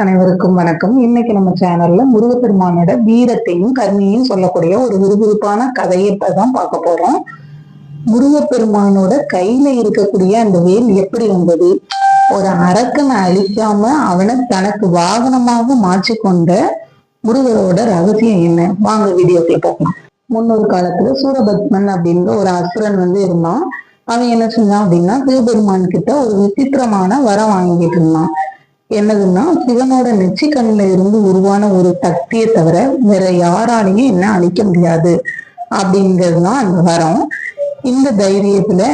அனைவருக்கும் வணக்கம். இன்னைக்கு நம்ம சேனல்ல முருகப்பெருமானோட வீரத்தையும் கருணையும் சொல்லக்கூடிய ஒரு விறுவிறுப்பான கதையை தான் பார்க்க போறோம். முருகப்பெருமானோட கையில இருக்கக்கூடிய அந்த வேல் எப்படி வந்தது, ஒரு அரக்கனை அழிக்காம அவனை தனக்கு வாகனமாக மாற்றிக்கொண்ட முருகரோட ரகசியம் என்ன, வாங்க வீடியோக்குள்ள போகலாம். முன்னொரு காலத்துல சூரபத்மன் அப்படின்ற ஒரு அசுரன் இருந்தான். அவன் என்ன செஞ்சான் அப்படின்னா, சிவபெருமான் கிட்ட ஒரு விசித்திரமான வரம் வாங்கிட்டு இருந்தான். என்னதுன்னா, சிவனோட நெற்றிக்கண்ணில இருந்து உருவான ஒரு சக்தியை தவிர வேற யாராலையும் என்ன அழிக்க முடியாது அப்படிங்கிறதுதான் அந்த வரம். இந்த தைரியத்துல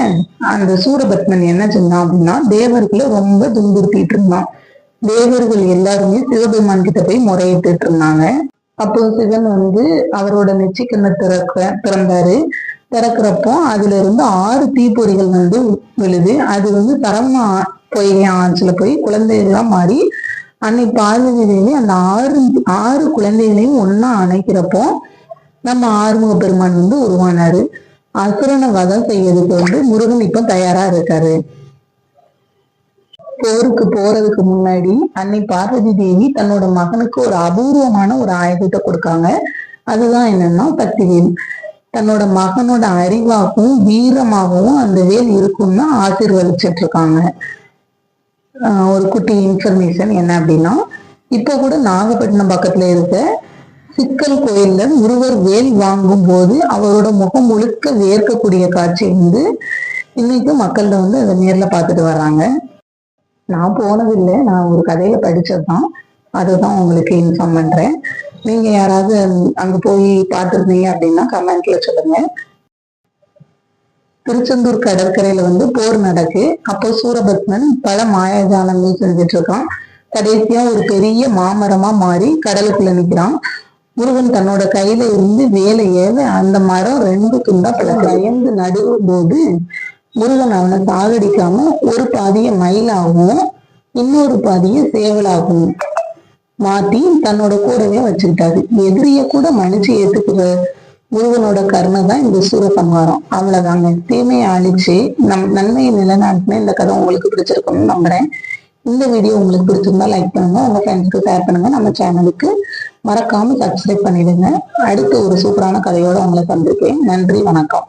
அந்த சூரபத்மன் என்ன செஞ்சான் அப்படின்னா, தேவர்களை ரொம்ப துன்புறுத்திட்டு இருந்தான். தேவர்கள் எல்லாருமே சிவபெருமான் கிட்ட போய் முறையிட்டு இருந்தாங்க. அப்போ சிவன் அவரோட நெற்றிக்கண்ணை திறந்தாரு. திறக்கிறப்போ அதுல இருந்து 6 தீப்பொறிகள் விழுது. அது தரமா பொய்கை ஆற்றுல போய் குழந்தைகள்லாம் மாறி அன்னை பார்வதி தேவி அந்த ஆறு குழந்தைகளையும் ஒன்னா அணைக்கிறப்போ நம்ம ஆறுமுக பெருமான் உருவானாரு. அசுரனை வதம் செய்யறதுக்கு முருகன் இப்ப தயாரா இருக்காரு. போருக்கு போறதுக்கு முன்னாடி அன்னை பார்வதி தேவி தன்னோட மகனுக்கு ஒரு அபூர்வமான ஒரு ஆயுதத்தை கொடுக்காங்க. அதுதான் என்னன்னா சக்திவேல். தன்னோட மகனோட அறிவாகவும் வீரமாகவும் அந்த வேல் இருக்கும்னு ஆசீர்வதிச்சிட்டு இருக்காங்க. ஒரு குட்டி இன்ஃபர்மேஷன் என்ன அப்படின்னா, இப்ப கூட நாகப்பட்டினம் பக்கத்துல இருக்க சிக்கல் கோயில்ல முருகர் வேல் வாங்கும் போது அவரோட முகம் முழுக்க வேர்க்கக்கூடிய காட்சி இன்னைக்கும் மக்கள்ல அதை நேர்ல பார்த்துட்டு வர்றாங்க. நான் போனதில்லை, நான் ஒரு கதையில படிச்சதுதான், அதுதான் உங்களுக்கு இன்ஃபார்ம் பண்றேன். நீங்க யாராவது அங்க போய் பார்த்துருந்தீங்க அப்படின்னா கமெண்ட்ல சொல்லுங்க. திருச்செந்தூர் கடற்கரையில போர் நடக்கு. அப்போ சூரபத்மன் பல மாயாஜாலங்கள் செஞ்சுட்டு இருக்கான். கடைசியா ஒரு பெரிய மாமரமா மாறி கடலுக்குள்ள நிக்கிறான். முருகன் தன்னோட கையில இருந்து வேலை ஏவ அந்த மரம் 2 துண்டா பயந்து நடுவும் போது முருகன் அவனை சாகடிக்காம ஒரு பாதிய மயிலாகவும் இன்னொரு பாதிய சேவலாகவும் மாத்தி தன்னோட கூடவே வச்சுக்கிட்டாரு. எதிரிய கூட மன்னிச்சு ஏத்துக்கிற முருகனோட கருணை தான் இந்த சூரசம்ஹாரம். அவ்வளவுதாங்க. தீமையை அழிச்சு நன்மையை நிலைநாட்டின இந்த கதை உங்களுக்கு பிடிச்சிருக்கணும்னு நம்புறேன். இந்த வீடியோ உங்களுக்கு பிடிச்சிருந்தா லைக் பண்ணுங்க, உங்க ஃப்ரெண்ட்ஸ்க்கு ஷேர் பண்ணுங்க, நம்ம சேனலுக்கு மறக்காம சப்ஸ்கிரைப் பண்ணிடுங்க. அடுத்து ஒரு சூப்பரான கதையோட உங்களை சந்திப்பேன். நன்றி, வணக்கம்.